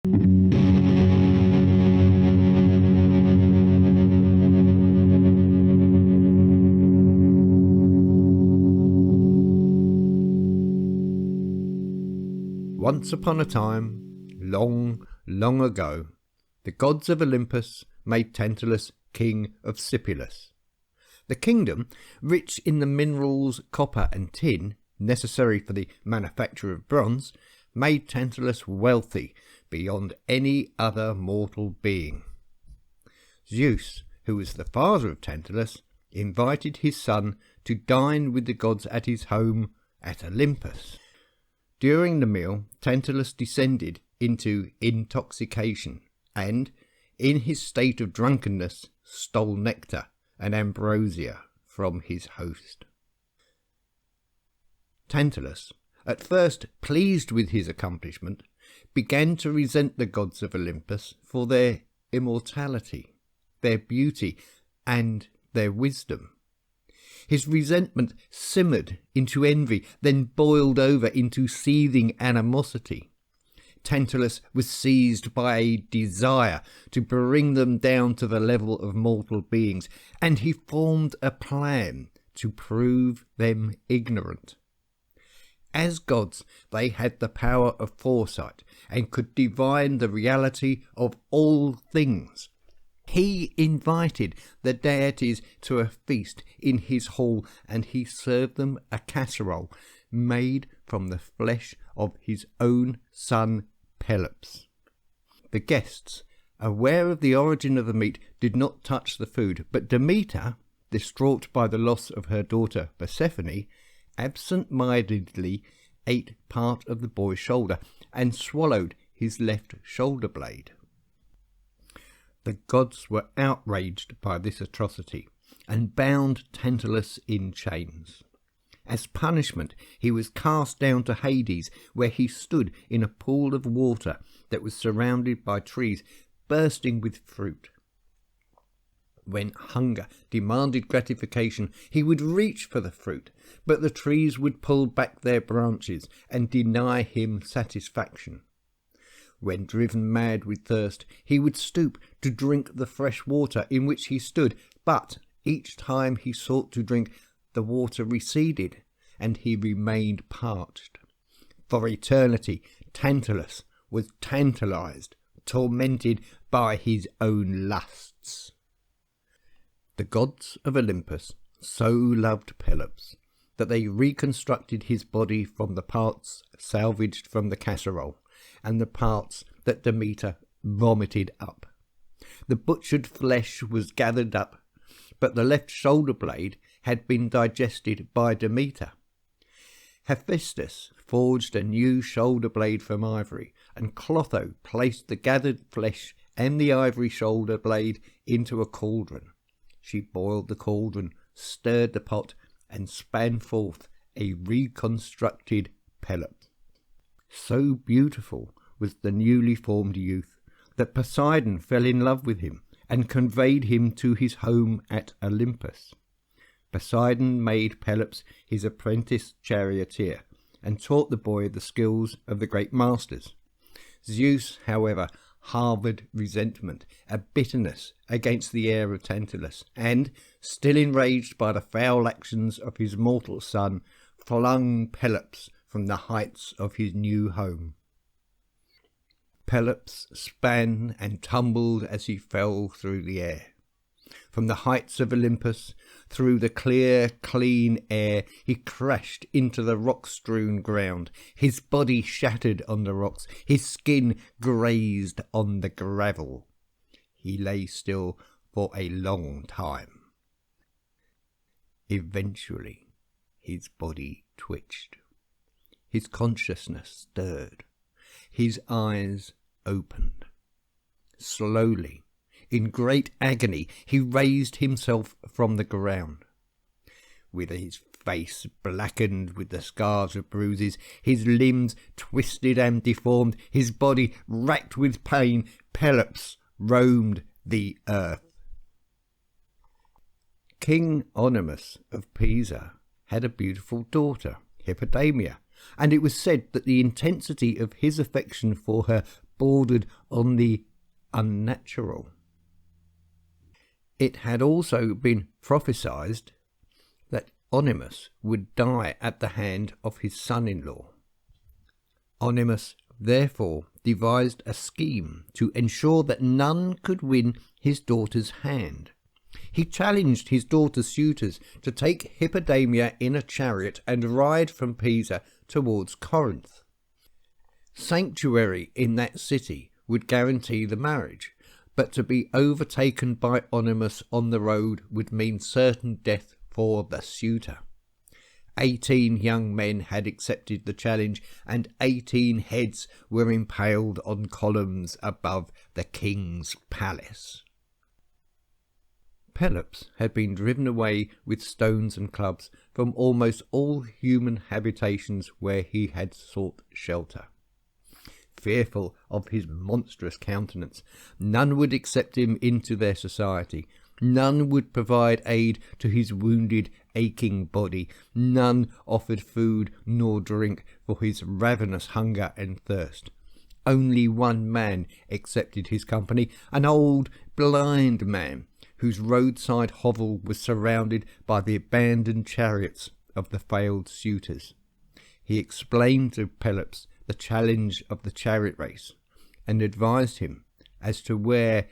Once upon a time, long, long ago, the gods of Olympus made Tantalus king of Sipylus. The kingdom, rich in the minerals copper and tin necessary for the manufacture of bronze, made Tantalus wealthy beyond any other mortal being. Zeus, who was the father of Tantalus, invited his son to dine with the gods at his home at Olympus. During the meal, Tantalus descended into intoxication and, in his state of drunkenness, stole nectar and ambrosia from his host. Tantalus, at first pleased with his accomplishment, began to resent the gods of Olympus for their immortality, their beauty, and their wisdom. His resentment simmered into envy, then boiled over into seething animosity. Tantalus was seized by a desire to bring them down to the level of mortal beings, and he formed a plan to prove them ignorant. As gods, they had the power of foresight and could divine the reality of all things. He invited the deities to a feast in his hall, and he served them a casserole made from the flesh of his own son Pelops. The guests, aware of the origin of the meat, did not touch the food, but Demeter, distraught by the loss of her daughter Persephone, absent-mindedly ate part of the boy's shoulder and swallowed his left shoulder blade. The gods were outraged by this atrocity and bound Tantalus in chains. As punishment, he was cast down to Hades, where he stood in a pool of water that was surrounded by trees bursting with fruit. When hunger demanded gratification, he would reach for the fruit, but the trees would pull back their branches and deny him satisfaction. When driven mad with thirst, he would stoop to drink the fresh water in which he stood, but each time he sought to drink, the water receded, and he remained parched. For eternity, Tantalus was tantalized, tormented by his own lusts. The gods of Olympus so loved Pelops that they reconstructed his body from the parts salvaged from the casserole and the parts that Demeter vomited up. The butchered flesh was gathered up, but the left shoulder blade had been digested by Demeter. Hephaestus forged a new shoulder blade from ivory, and Clotho placed the gathered flesh and the ivory shoulder blade into a cauldron. She boiled the cauldron, stirred the pot, and span forth a reconstructed Pelops. So beautiful was the newly formed youth that Poseidon fell in love with him and conveyed him to his home at Olympus. Poseidon made Pelops his apprentice charioteer and taught the boy the skills of the great masters. Zeus, however, harboured resentment, a bitterness against the heir of Tantalus, and, still enraged by the foul actions of his mortal son, flung Pelops from the heights of his new home. Pelops span and tumbled as he fell through the air. From the heights of Olympus, through the clear, clean air, he crashed into the rock-strewn ground. His body shattered on the rocks, his skin grazed on the gravel. He lay still for a long time. Eventually, his body twitched. His consciousness stirred. His eyes opened. Slowly, in great agony, he raised himself from the ground. With his face blackened with the scars of bruises, his limbs twisted and deformed, his body racked with pain, Pelops roamed the earth. King Onimus of Pisa had a beautiful daughter, Hippodamia, and it was said that the intensity of his affection for her bordered on the unnatural. It had also been prophesied that Onimus would die at the hand of his son-in-law. Onimus therefore devised a scheme to ensure that none could win his daughter's hand. He challenged his daughter's suitors to take Hippodamia in a chariot and ride from Pisa towards Corinth. Sanctuary in that city would guarantee the marriage, but to be overtaken by Onimus on the road would mean certain death for the suitor. 18 young men had accepted the challenge, and 18 heads were impaled on columns above the king's palace. Pelops had been driven away with stones and clubs from almost all human habitations where he had sought shelter. Fearful of his monstrous countenance, none would accept him into their society. None would provide aid to his wounded, aching body. None offered food nor drink for his ravenous hunger and thirst. Only one man accepted his company, an old, blind man, whose roadside hovel was surrounded by the abandoned chariots of the failed suitors. He explained to Pelops the challenge of the chariot race, and advised him as to where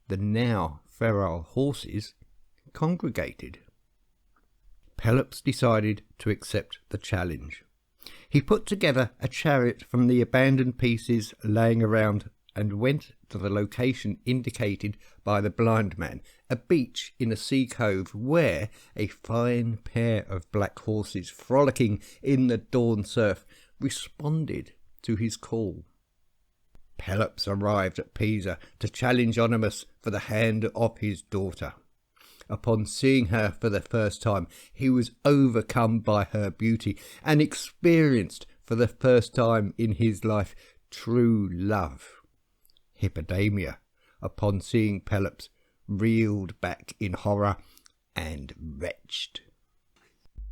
the now feral horses congregated. Pelops decided to accept the challenge. He put together a chariot from the abandoned pieces laying around and went to the location indicated by the blind man, a beach in a sea cove where a fine pair of black horses frolicking in the dawn surf responded to his call. Pelops arrived at Pisa to challenge Onimus for the hand of his daughter. Upon seeing her for the first time, he was overcome by her beauty and experienced for the first time in his life true love. Hippodamia, upon seeing Pelops, reeled back in horror and retched.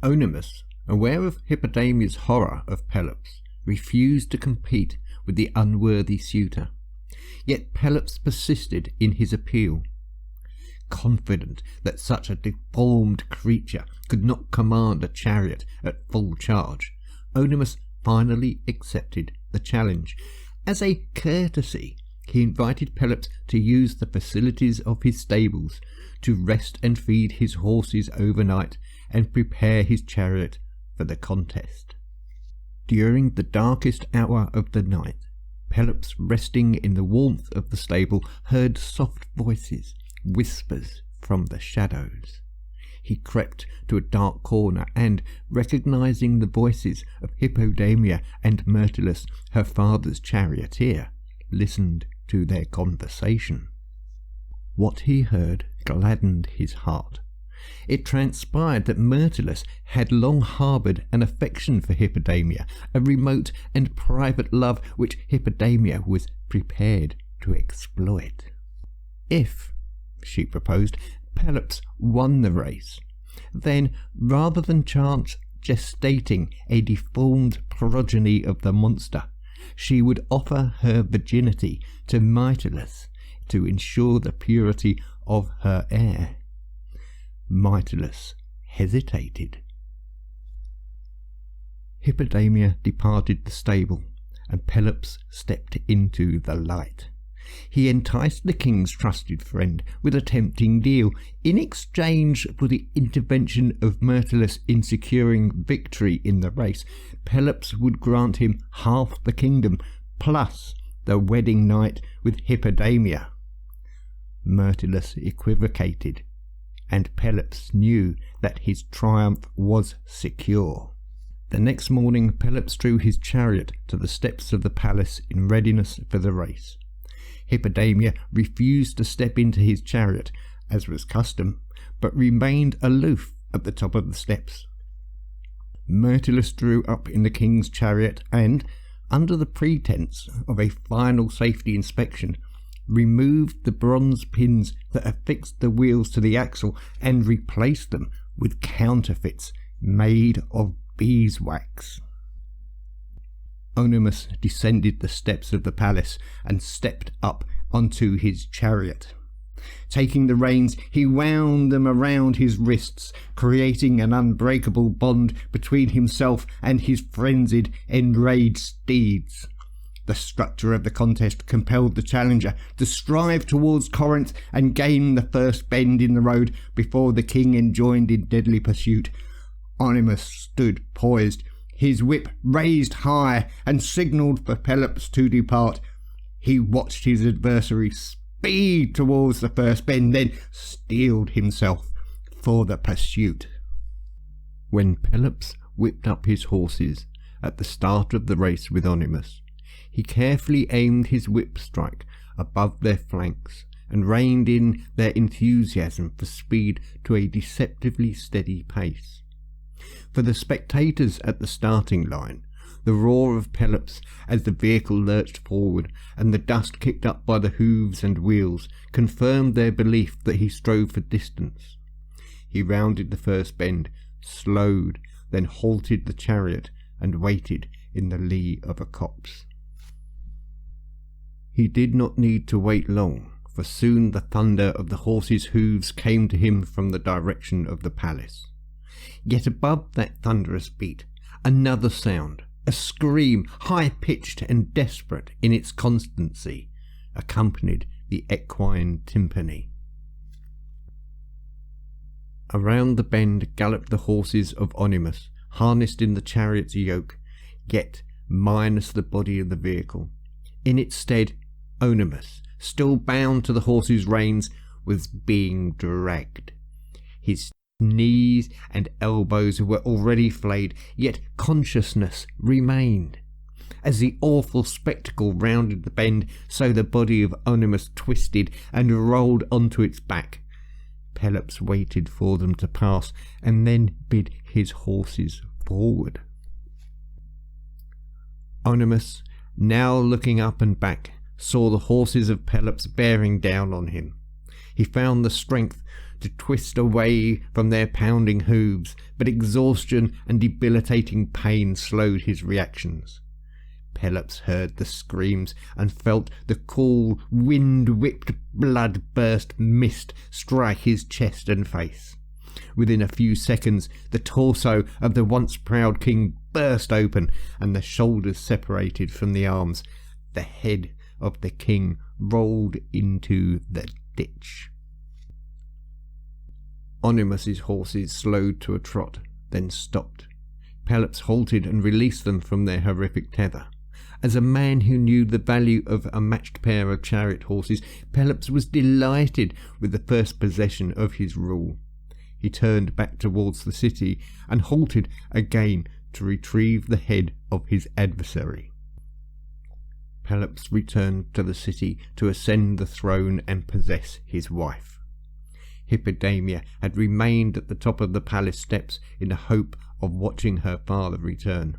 Onimus, aware of Hippodamia's horror of Pelops, refused to compete with the unworthy suitor. Yet Pelops persisted in his appeal. Confident that such a deformed creature could not command a chariot at full charge, Onimus finally accepted the challenge. As a courtesy, he invited Pelops to use the facilities of his stables, to rest and feed his horses overnight, and prepare his chariot for the contest. During the darkest hour of the night, Pelops, resting in the warmth of the stable, heard soft voices, whispers from the shadows. He crept to a dark corner and, recognizing the voices of Hippodamia and Myrtilus, her father's charioteer, listened to their conversation. What he heard gladdened his heart. It transpired that Myrtilus had long harboured an affection for Hippodamia, a remote and private love which Hippodamia was prepared to exploit. If, she proposed, Pelops won the race, then, rather than chance gestating a deformed progeny of the monster, she would offer her virginity to Myrtilus to ensure the purity of her heir. Myrtilus hesitated. Hippodamia departed the stable, and Pelops stepped into the light. He enticed the king's trusted friend with a tempting deal. In exchange for the intervention of Myrtilus in securing victory in the race, Pelops would grant him half the kingdom, plus the wedding night with Hippodamia. Myrtilus equivocated, and Pelops knew that his triumph was secure. The next morning Pelops drew his chariot to the steps of the palace in readiness for the race. Hippodamia refused to step into his chariot, as was custom, but remained aloof at the top of the steps. Myrtilus drew up in the king's chariot and, under the pretence of a final safety inspection, removed the bronze pins that affixed the wheels to the axle and replaced them with counterfeits made of beeswax. Oenomus descended the steps of the palace and stepped up onto his chariot. Taking the reins, he wound them around his wrists, creating an unbreakable bond between himself and his frenzied, enraged steeds. The structure of the contest compelled the challenger to strive towards Corinth and gain the first bend in the road before the king enjoined in deadly pursuit. Oenomus stood poised, his whip raised high, and signalled for Pelops to depart. He watched his adversary speed towards the first bend, then steeled himself for the pursuit. When Pelops whipped up his horses at the start of the race with Oenomus, he carefully aimed his whip strike above their flanks and reined in their enthusiasm for speed to a deceptively steady pace. For the spectators at the starting line, the roar of Pelops as the vehicle lurched forward and the dust kicked up by the hooves and wheels confirmed their belief that he strove for distance. He rounded the first bend, slowed, then halted the chariot and waited in the lee of a copse. He did not need to wait long, for soon the thunder of the horses' hooves came to him from the direction of the palace. Yet above that thunderous beat, another sound, a scream, high-pitched and desperate in its constancy, accompanied the equine timpani. Around the bend galloped the horses of Oenomus, harnessed in the chariot's yoke, yet minus the body of the vehicle. In its stead, Oenomus, still bound to the horse's reins, was being dragged. His knees and elbows were already flayed, yet consciousness remained. As the awful spectacle rounded the bend, so the body of Oenomus twisted and rolled onto its back. Pelops waited for them to pass, and then bid his horses forward. Oenomus, now looking up and back, saw the horses of Pelops bearing down on him. He found the strength to twist away from their pounding hooves, but exhaustion and debilitating pain slowed his reactions. Pelops heard the screams and felt the cool, wind-whipped, blood-burst mist strike his chest and face. Within a few seconds, the torso of the once proud king burst open, and the shoulders separated from the arms. The head of the king rolled into the ditch. Oenomus's horses slowed to a trot, then stopped. Pelops halted and released them from their horrific tether. As a man who knew the value of a matched pair of chariot horses, Pelops was delighted with the first possession of his rule. He turned back towards the city and halted again to retrieve the head of his adversary. Pelops returned to the city to ascend the throne and possess his wife. Hippodamia had remained at the top of the palace steps in the hope of watching her father return.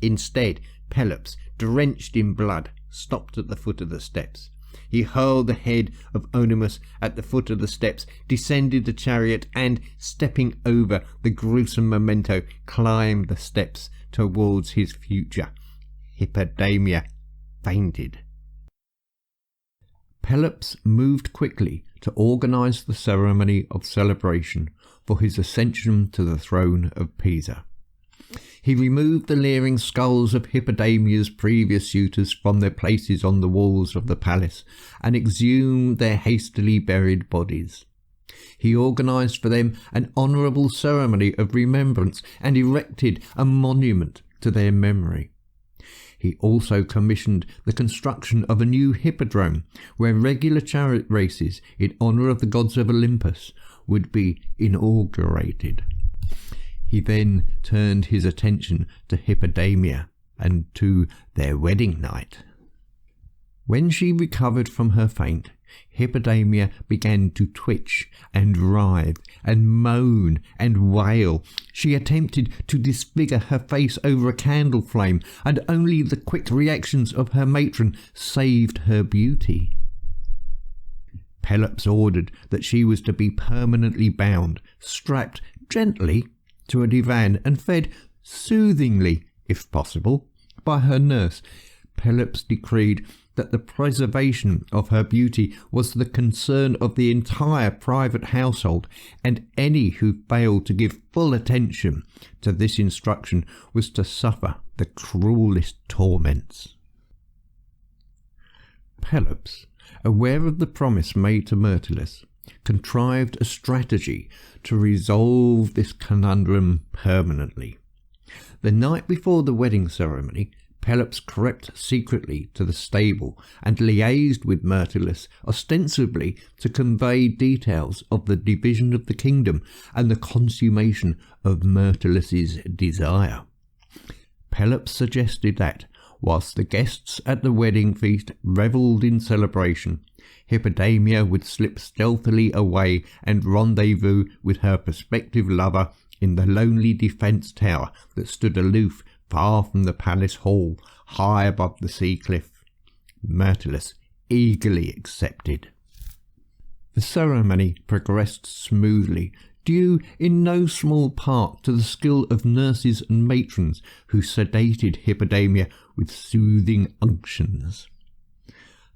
Instead, Pelops, drenched in blood, stopped at the foot of the steps. He hurled the head of Oenomus at the foot of the steps, descended the chariot, and, stepping over the gruesome memento, climbed the steps towards his future. Hippodamia fainted. Pelops moved quickly to organize the ceremony of celebration for his ascension to the throne of Pisa. He removed the leering skulls of Hippodamia's previous suitors from their places on the walls of the palace and exhumed their hastily buried bodies. He organized for them an honourable ceremony of remembrance and erected a monument to their memory. He also commissioned the construction of a new hippodrome where regular chariot races in honour of the gods of Olympus would be inaugurated. He then turned his attention to Hippodamia and to their wedding night. When she recovered from her faint, Hippodamia began to twitch and writhe and moan and wail. She attempted to disfigure her face over a candle flame, and only the quick reactions of her matron saved her beauty. Pelops ordered that she was to be permanently bound, strapped gently to a divan, and fed soothingly, if possible, by her nurse, Pelops decreed that the preservation of her beauty was the concern of the entire private household, and any who failed to give full attention to this instruction was to suffer the cruelest torments. Pelops, aware of the promise made to Myrtilus, contrived a strategy to resolve this conundrum permanently. The night before the wedding ceremony, Pelops crept secretly to the stable and liaised with Myrtilus, ostensibly to convey details of the division of the kingdom and the consummation of Myrtilus's desire. Pelops suggested that, whilst the guests at the wedding feast revelled in celebration, Hippodamia would slip stealthily away and rendezvous with her prospective lover in the lonely defence tower that stood aloof far from the palace hall, high above the sea cliff. Myrtilus eagerly accepted. The ceremony progressed smoothly, due in no small part to the skill of nurses and matrons who sedated Hippodamia with soothing unctions.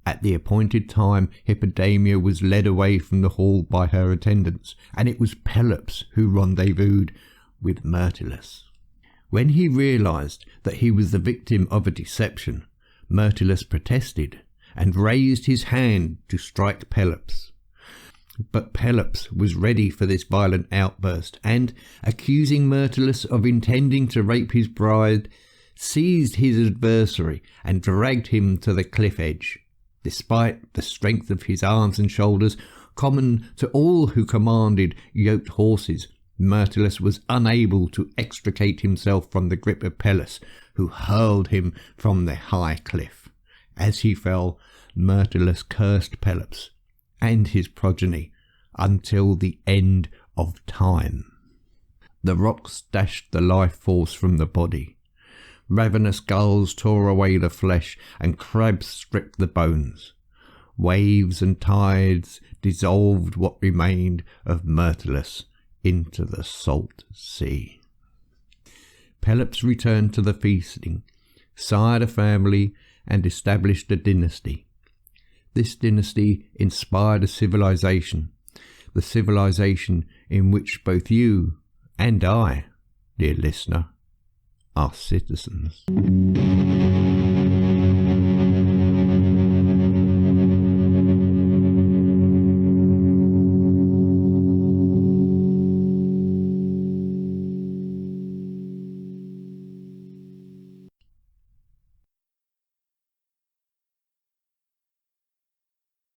At the appointed time, Hippodamia was led away from the hall by her attendants, and it was Pelops who rendezvoused with Myrtilus. When he realized that he was the victim of a deception, Myrtilus protested and raised his hand to strike Pelops. But Pelops was ready for this violent outburst and, accusing Myrtilus of intending to rape his bride, seized his adversary and dragged him to the cliff edge. Despite the strength of his arms and shoulders, common to all who commanded yoked horses, Myrtilus was unable to extricate himself from the grip of Pelops, who hurled him from the high cliff. As he fell, Myrtilus cursed Pelops and his progeny until the end of time. The rocks dashed the life force from the body. Ravenous gulls tore away the flesh, and crabs stripped the bones. Waves and tides dissolved what remained of Myrtilus into the salt sea. Pelops returned to the feasting, sired a family, and established a dynasty. This dynasty inspired a civilization, the civilization in which both you and I, dear listener, are citizens.